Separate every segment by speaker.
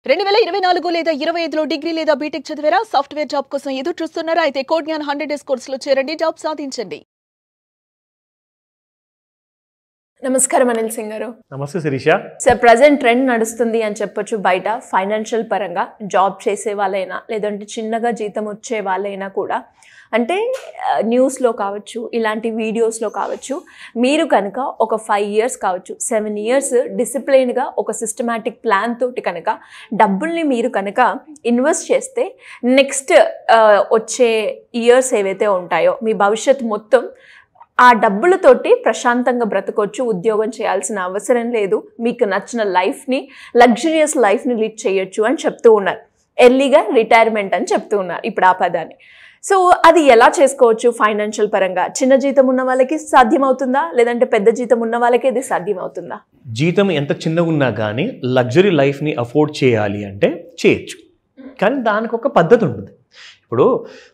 Speaker 1: 2024 లేదా 25లో డిగ్రీ లేదా బీటెక్ చదివారా? సాఫ్ట్వేర్ జాబ్ కోసం ఎదురు చూస్తున్నారా? అయితే కోడ్ జ్ఞాన్ 100 డేస్ కోర్సులో చేరండి, జాబ్ సాధించండి. నమస్కారం అనిల్ సింగ్ గారు.
Speaker 2: నమస్తే శిరీష.
Speaker 1: సార్, ప్రజెంట్ ట్రెండ్ నడుస్తుంది అని చెప్పొచ్చు. బయట ఫైనాన్షియల్ పరంగా జాబ్ చేసే వాళ్ళైనా లేదంటే చిన్నగా జీతం వచ్చే వాళ్ళైనా కూడా, అంటే న్యూస్లో కావచ్చు, ఇలాంటి వీడియోస్లో కావచ్చు, మీరు కనుక ఒక 5 years కావచ్చు, 7 years డిసిప్లైన్గా ఒక సిస్టమాటిక్ ప్లాన్ తోటి కనుక డబ్బుల్ని మీరు కనుక ఇన్వెస్ట్ చేస్తే నెక్స్ట్ వచ్చే ఇయర్స్ ఏవైతే ఉంటాయో మీ భవిష్యత్తు మొత్తం ఆ డబ్బులతోటి ప్రశాంతంగా బ్రతకొచ్చు, ఉద్యోగం చేయాల్సిన అవసరం లేదు, మీకు నచ్చిన లైఫ్ని, లగ్జరియస్ లైఫ్ని లీడ్ చేయొచ్చు అని చెప్తూ ఉన్నారు. ఎర్లీగా రిటైర్మెంట్ అని చెప్తూ ఉన్నారు ఇప్పుడు ఆ పదాన్ని. సో అది ఎలా చేసుకోవచ్చు ఫైనాన్షియల్ పరంగా? చిన్న జీతం ఉన్న వాళ్ళకి సాధ్యమవుతుందా, లేదంటే పెద్ద జీతం ఉన్న వాళ్ళకి ఇది సాధ్యమవుతుందా?
Speaker 2: జీతం ఎంత చిన్నగా ఉన్నా కానీ లగ్జరీ లైఫ్ని అఫోర్డ్ చేయాలి అంటే చేయొచ్చు, కానీ దానికి ఒక పద్ధతి ఉంటుంది. ఇప్పుడు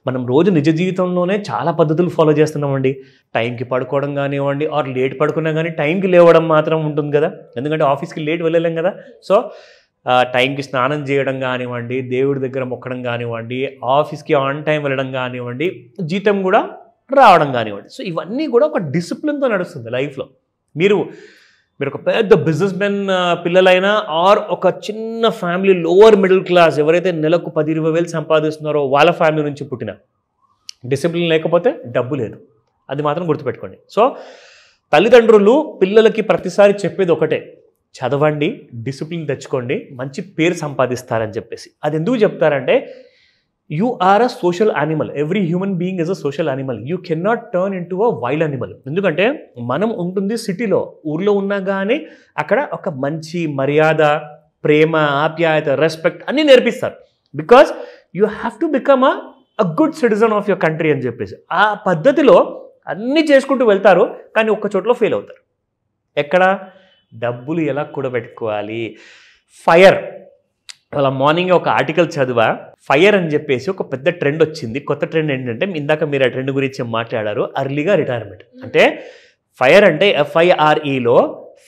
Speaker 2: మనం రోజు నిజ జీవితంలోనే చాలా పద్ధతులు ఫాలో చేస్తున్నామండి. టైంకి పడుకోవడం కానివ్వండి, ఆర్ లేట్ పడుకున్నా కానీ టైంకి లేవడం మాత్రం ఉంటుంది కదా, ఎందుకంటే ఆఫీస్కి లేట్ వెళ్ళలేం కదా. సో టైంకి స్నానం చేయడం కానివ్వండి, దేవుడి దగ్గర మొక్కడం కానివ్వండి, ఆఫీస్కి ఆన్ టైం వెళ్ళడం కానివ్వండి, జీతం కూడా రావడం కానివ్వండి. సో ఇవన్నీ కూడా ఒక డిసిప్లిన్తో నడుస్తుంది లైఫ్లో. మీరు ఒక పెద్ద బిజినెస్ మెన్ పిల్లలైనా, ఆర్ ఒక చిన్న ఫ్యామిలీ లోవర్ మిడిల్ క్లాస్ ఎవరైతే నెలకు 10-20 వేలు సంపాదిస్తున్నారో వాళ్ళ ఫ్యామిలీ నుంచి పుట్టిన, డిసిప్లిన్ లేకపోతే డబ్బు లేదు, అది మాత్రం గుర్తుపెట్టుకోండి. సో తల్లిదండ్రులు పిల్లలకి ప్రతిసారి చెప్పేది ఒకటే, చదవండి, డిసిప్లిన్ తెచ్చుకోండి, మంచి పేరు సంపాదిస్తారని చెప్పేసి. అది ఎందుకు చెప్తారంటే, you are a social animal. Every human being is a social animal. You can not turn in to a wild animal. ఎందుకంటే మనం ఉంటుంది సిటీలో, ఊర్లో ఉన్నా కానీ అక్కడ ఒక మంచి మర్యాద, ప్రేమ, ఆప్యాయత, రెస్పెక్ట్ అన్నీ నేర్పిస్తారు. Because you have to become a good citizen of your country అని చెప్పేసి ఆ పద్ధతిలో అన్నీ చేసుకుంటూ వెళ్తారు. కానీ ఒక్క చోట్ల ఫెయిల్ అవుతారు. ఎక్కడ? డబ్బులు ఎలా కూడబెట్టుకోవాలి. ఫైర్, అలా మార్నింగ్ ఒక ఆర్టికల్ చదివా, ఫైర్ అని చెప్పేసి ఒక పెద్ద ట్రెండ్ వచ్చింది. కొత్త ట్రెండ్ ఏంటంటే, ఇందాక మీరు ఆ ట్రెండ్ గురించి మాట్లాడారు, అర్లీగా రిటైర్మెంట్. అంటే ఫైర్ అంటే FIREలో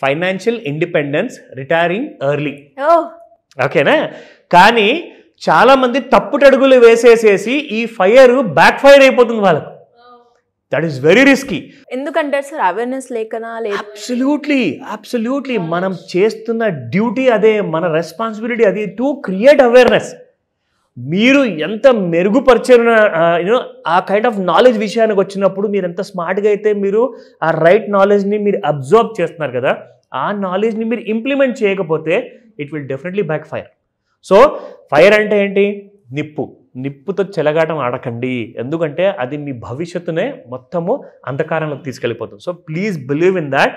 Speaker 2: ఫైనాన్షియల్ ఇండిపెండెన్స్, రిటైరింగ్ ఎర్లీ. ఓకేనా? కానీ చాలామంది తప్పుటడుగులు వేసేసేసి ఈ ఫైర్ బ్యాక్ ఫైర్ అయిపోతుంది వాళ్ళకు. That is very risky.
Speaker 1: ఎందుకంటే సార్ అవేర్నెస్ లేకనా?
Speaker 2: అబ్సల్యూట్లీ మనం చేస్తున్న డ్యూటీ అదే, మన రెస్పాన్సిబిలిటీ అది, టు క్రియేట్ అవేర్నెస్. మీరు ఎంత మెరుగుపరిచిన ఆ కైండ్ ఆఫ్ నాలెడ్జ్ విషయానికి వచ్చినప్పుడు, మీరు ఎంత స్మార్ట్గా అయితే మీరు ఆ రైట్ నాలెడ్జ్ని మీరు అబ్జర్వ్ చేస్తున్నారు కదా, ఆ నాలెడ్జ్ని మీరు ఇంప్లిమెంట్ చేయకపోతే it will definitely back fire. So fire అంటే ఏంటి? నిప్పుతో చెలగాటం ఆడకండి, ఎందుకంటే అది మీ భవిష్యత్తునే మొత్తము అంధకారంలోకి తీసుకెళ్ళిపోతుంది. So please believe in that.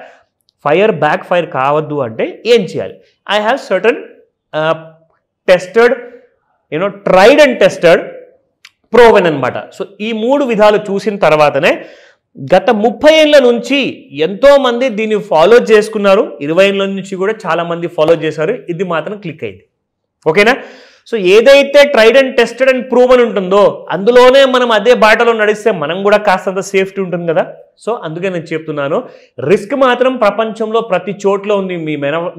Speaker 2: Fire backfire కావద్దు అంటే ఏం చేయాలి? I have certain tested, tried and tested, proven అనమాట. సో ఈ 3 విధాలు చూసిన తర్వాతనే గత 30 ఏళ్ళ నుంచి ఎంతోమంది దీన్ని ఫాలో చేసుకున్నారు. 20 ఏళ్ళ నుంచి కూడా చాలామంది ఫాలో చేశారు. ఇది మాత్రం క్లిక్ అయింది. ఓకేనా? సో ఏదైతే tried and tested and proven ఉంటుందో అందులోనే మనం అదే బాటలో నడిస్తే మనం కూడా కాస్తంత సేఫ్టీ ఉంటుంది కదా. సో అందుకే నేను చెప్తున్నాను, రిస్క్ మాత్రం ప్రపంచంలో ప్రతి చోట్ల ఉంది.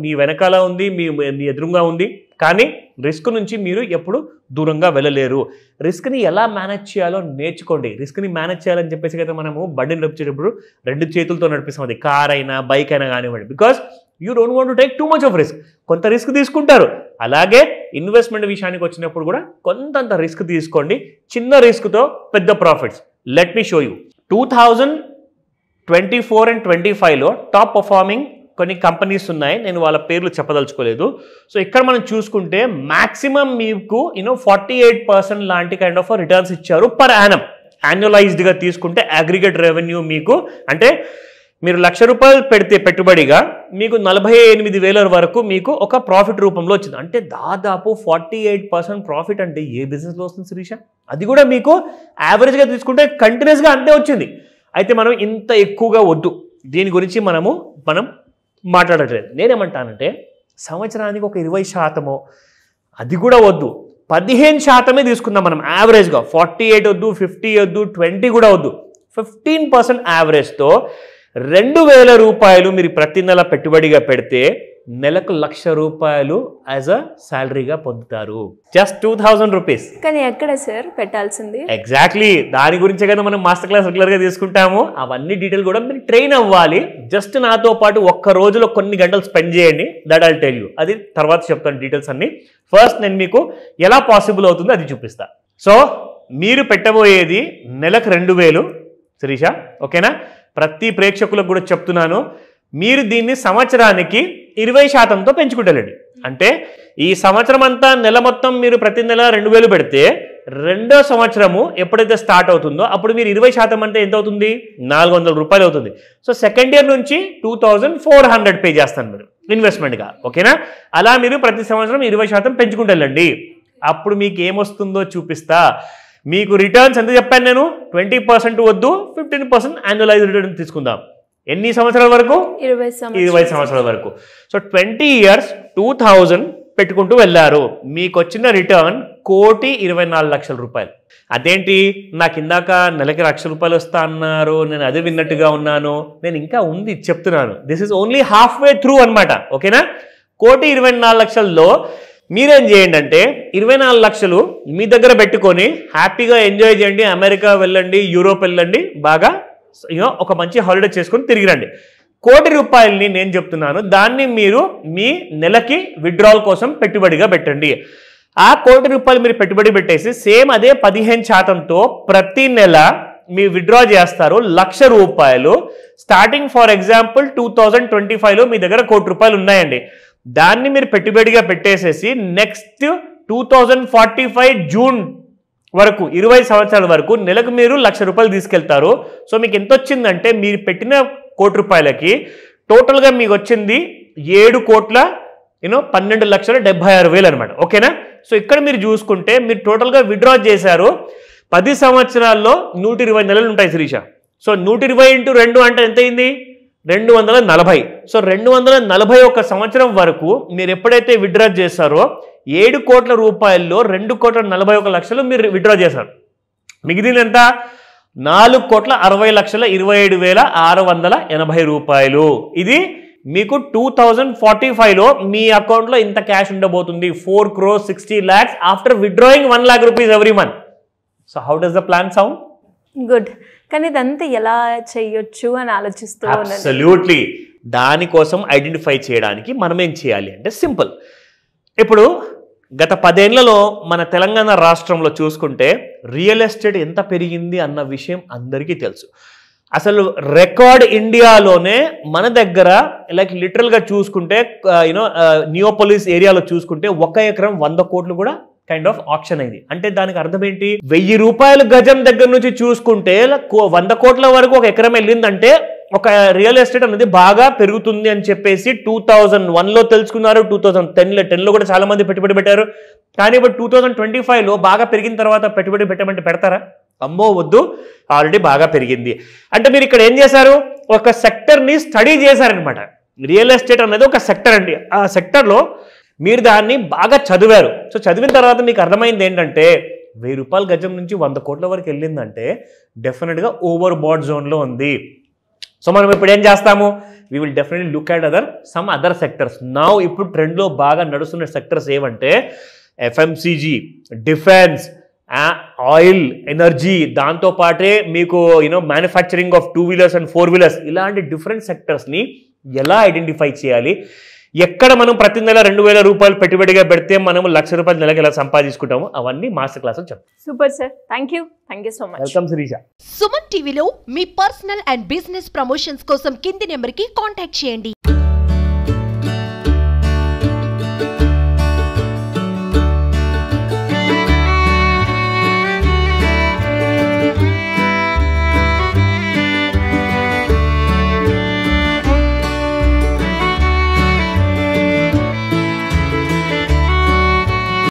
Speaker 2: మీ వెనకాల ఉంది, మీ ఎదురుగా ఉంది. కానీ రిస్క్ నుంచి మీరు ఎప్పుడు దూరంగా వెళ్ళలేరు. రిస్క్ని ఎలా మేనేజ్ చేయాలో నేర్చుకోండి. రిస్క్ని మేనేజ్ చేయాలని చెప్పేసి అయితే మనము బండిని నడిపేటప్పుడు 2 చేతులతో నడిపిస్తాం, అది కార్ అయినా బైక్ అయినా కానివ్వండి. Because you don't want to take too much of risk. కొంత రిస్క్ తీసుకుంటారు. అలాగే ఇన్వెస్ట్మెంట్ విషయానికి వచ్చినప్పుడు కూడా కొంతంత రిస్క్ తీసుకోండి. చిన్న రిస్క్తో పెద్ద profits. Let me show you. 2024 and 2025లో టాప్ పర్ఫార్మింగ్ కొన్ని కంపెనీస్ ఉన్నాయి. నేను వాళ్ళ పేర్లు చెప్పదలుచుకోలేదు. సో ఇక్కడ మనం చూసుకుంటే మ్యాక్సిమం మీకు 48% లాంటి కైండ్ ఆఫ్ రిటర్న్స్ ఇచ్చారు పర్ యానం. యాన్యువలైజ్డ్గా తీసుకుంటే అగ్రిగేట్ రెవెన్యూ మీకు, అంటే మీరు ₹1,00,000 పెడితే పెట్టుబడిగా మీకు 48,000 వరకు మీకు ఒక ప్రాఫిట్ రూపంలో వచ్చింది. అంటే దాదాపు 48% ప్రాఫిట్. అంటే ఏ బిజినెస్లో వస్తుంది శిరీష? అది కూడా మీకు యావరేజ్గా తీసుకుంటే కంటిన్యూస్గా అంతే వచ్చింది. అయితే మనం ఇంత ఎక్కువగా వద్దు, దీని గురించి మనం మాట్లాడట్లేదు. నేనేమంటానంటే సంవత్సరానికి ఒక 20%, అది కూడా వద్దు, 15% తీసుకుందాం మనం యావరేజ్గా. 48 వద్దు, 50 వద్దు, 20 కూడా వద్దు. 15% యావరేజ్తో ₹2,000 మీరు ప్రతి నెల పెట్టుబడిగా పెడితే నెలకు ₹1,00,000 యాజ్ అ శాలరీగా పొందుతారు. Just 2,000 rupees.
Speaker 1: కానీ ఎక్కడ సార్ పెట్టాల్సింది?
Speaker 2: ఎగ్జాక్ట్లీ దాని గురించే కదా మనం మాస్టర్ క్లాస్ రెగ్యులర్గా తీసుకుంటాము. అవన్నీ డీటెయిల్ కూడా మీరు ట్రైన్ అవ్వాలి. జస్ట్ నాతో పాటు ఒక్క రోజులో కొన్ని గంటలు స్పెండ్ చేయండి. That I'll tell you. అది తర్వాత చెప్తాను డీటెయిల్స్ అన్ని. ఫస్ట్ నేను మీకు ఎలా పాసిబుల్ అవుతుందో అది చూపిస్తా. సో మీరు పెట్టబోయేది నెలకు 2,000 శిరీష, ఓకేనా? ప్రతి ప్రేక్షకులకు కూడా చెప్తున్నాను, మీరు దీన్ని సంవత్సరానికి 20%తో పెంచుకుంటారండి. అంటే ఈ సంవత్సరం అంతా నెల మొత్తం మీరు ప్రతి నెల 2,000 పెడితే రెండో సంవత్సరము ఎప్పుడైతే స్టార్ట్ అవుతుందో అప్పుడు మీరు 20% అంటే ఎంత అవుతుంది? ₹400 అవుతుంది. సో సెకండ్ ఇయర్ నుంచి 2,400 పే చేస్తాను మీరు ఇన్వెస్ట్మెంట్గా, ఓకేనా? అలా మీరు ప్రతి సంవత్సరం 20% పెంచుకుంటారండి. అప్పుడు మీకు ఏమొస్తుందో చూపిస్తా. మీకు రిటర్న్స్ ఎంత చెప్పాను నేను? 20% వద్దు, 15% యాన్యువలైజ్ రిటర్న్ తీసుకుందాం. ఎన్ని సంవత్సరాల వరకు? 20 సంవత్సరాల వరకు. సో 20 years 2,000 పెట్టుకుంటూ వెళ్ళారు. మీకు వచ్చిన రిటర్న్ ₹1,24,00,000. అదేంటి నాకు ఇందాక నెలకి ₹1,00,000 వస్తా అన్నారు, నేను అదే విన్నట్టుగా ఉన్నాను. నేను ఇంకా ఉంది చెప్తున్నాను. This is only half way through అనమాట, ఓకేనా? ₹1,24,00,000లో మీరేం చేయండి అంటే 24,00,000 మీ దగ్గర పెట్టుకొని హ్యాపీగా ఎంజాయ్ చేయండి. అమెరికా వెళ్ళండి, యూరోప్ వెళ్ళండి, బాగా ఒక మంచి హాలిడే చేసుకొని తిరిగి రండి. ₹1,00,000 నేను చెప్తున్నాను, దాన్ని మీరు మీ నెలకి విత్డ్రాల్ కోసం పెట్టుబడిగా పెట్టండి. ఆ ₹1,00,000 మీరు పెట్టుబడి పెట్టేసి సేమ్ అదే 15%తో ప్రతి నెల మీ విత్డ్రా చేస్తారు ₹1,00,000. స్టార్టింగ్ ఫర్ ఎగ్జాంపుల్ 2025లో మీ దగ్గర ₹1,00,000 ఉన్నాయండి. దాన్ని మీరు పెట్టుబడిగా పెట్టేసేసి నెక్స్ట్ 2045 జూన్ వరకు 20 సంవత్సరాల వరకు నెలకు మీరు ₹1,00,000 తీసుకెళ్తారు. సో మీకు ఎంత వచ్చిందంటే మీరు పెట్టిన ₹1,00,000కి టోటల్గా మీకు వచ్చింది 7,12,76,000 అనమాట, ఓకేనా? సో ఇక్కడ మీరు చూసుకుంటే మీరు టోటల్గా విత్డ్రా చేశారు. 10 సంవత్సరాల్లో 120 నెలలు ఉంటాయి శిరీష. సో 120 × 2 అంటే ఎంత అయింది? 240. సో 241 సంవత్సరం వరకు మీరు ఎప్పుడైతే విత్డ్రా చేశారో ₹7 కోట్ల $2,40,01,00,000 మీరు విత్డ్రా చేశారు. మిగిలింది ఎంత? ₹4,60,27,680. ఇది మీకు 2045లో మీ అకౌంట్లో ఇంత క్యాష్ ఉండబోతుంది. 4,60,00,000 after withdrawing ₹1,00,000 every month. So how does the plan sound?
Speaker 1: Good. కానీ ఇదంతా ఎలా చేయొచ్చు అని ఆలోచిస్తూ ఉన్నాను.
Speaker 2: అబ్సల్యూట్లీ. దానికోసం ఐడెంటిఫై చేయడానికి మనం ఏం చేయాలి అంటే సింపుల్. ఇప్పుడు గత 10 ఏళ్లలో మన తెలంగాణ రాష్ట్రంలో చూసుకుంటే రియల్ ఎస్టేట్ ఎంత పెరిగింది అన్న విషయం అందరికీ తెలుసు. అసలు రికార్డ్ ఇండియాలోనే మన దగ్గర లైక్ లిటరల్గా చూసుకుంటే నియోపోలిస్ ఏరియాలో చూసుకుంటే 1 ఎకరం 100 కోట్లు కూడా కైండ్ ఆఫ్ ఆప్షన్ అయింది. అంటే దానికి అర్థం ఏంటి? ₹1,000 గజం దగ్గర నుంచి చూసుకుంటే 100 కోట్ల వరకు ఒక ఎకరం వెళ్ళిందంటే ఒక రియల్ ఎస్టేట్ అనేది బాగా పెరుగుతుంది అని చెప్పేసి 2001లో తెలుసుకున్నారు. 2010లో కూడా చాలా మంది పెట్టుబడి పెట్టారు. కానీ ఇప్పుడు 2025లో బాగా పెరిగిన తర్వాత పెట్టుబడి పెట్టమంటే పెడతారా? అమ్మో వద్దు, ఆల్రెడీ బాగా పెరిగింది. అంటే మీరు ఇక్కడ ఏం చేశారు? ఒక సెక్టర్ని స్టడీ చేశారనమాట. రియల్ ఎస్టేట్ అనేది ఒక సెక్టర్ అండి. ఆ సెక్టర్లో మీరు దాన్ని బాగా చదివారు. సో చదివిన తర్వాత మీకు అర్థమైంది ఏంటంటే ₹1,000 గజం నుంచి 100 కోట్ల వరకు వెళ్ళిందంటే డెఫినెట్గా ఓవర్ బాడ్ జోన్లో ఉంది. సో మనం ఇప్పుడు ఏం చేస్తాము? We will definitely look at some other sectors. నా ఇప్పుడు ట్రెండ్లో బాగా నడుస్తున్న సెక్టర్స్ ఏమంటే FMCG, డిఫెన్స్, ఆయిల్, ఎనర్జీ, దాంతోపాటే మీకు manufacturing of 2 wheelers and 4 wheelers, ఇలాంటి డిఫరెంట్ సెక్టర్స్ని ఎలా ఐడెంటిఫై చేయాలి, ఎక్కడ మనం ప్రతి నెల ₹2,000 పెట్టుబడిగా పెడితే మనం ₹1,00,000 నెలకి ఎలా సంపాదించుకుంటాము, అవన్నీ మాస్టర్ క్లాసులు చెప్తాం.
Speaker 1: Super sir, thank you so much.
Speaker 2: Welcome Shirisha.
Speaker 3: Suman టీవీలో మీ పర్సనల్ అండ్ బిజినెస్ ప్రమోషన్స్ కోసం కింది నెంబర్కి కాంటాక్ట్ చేయండి.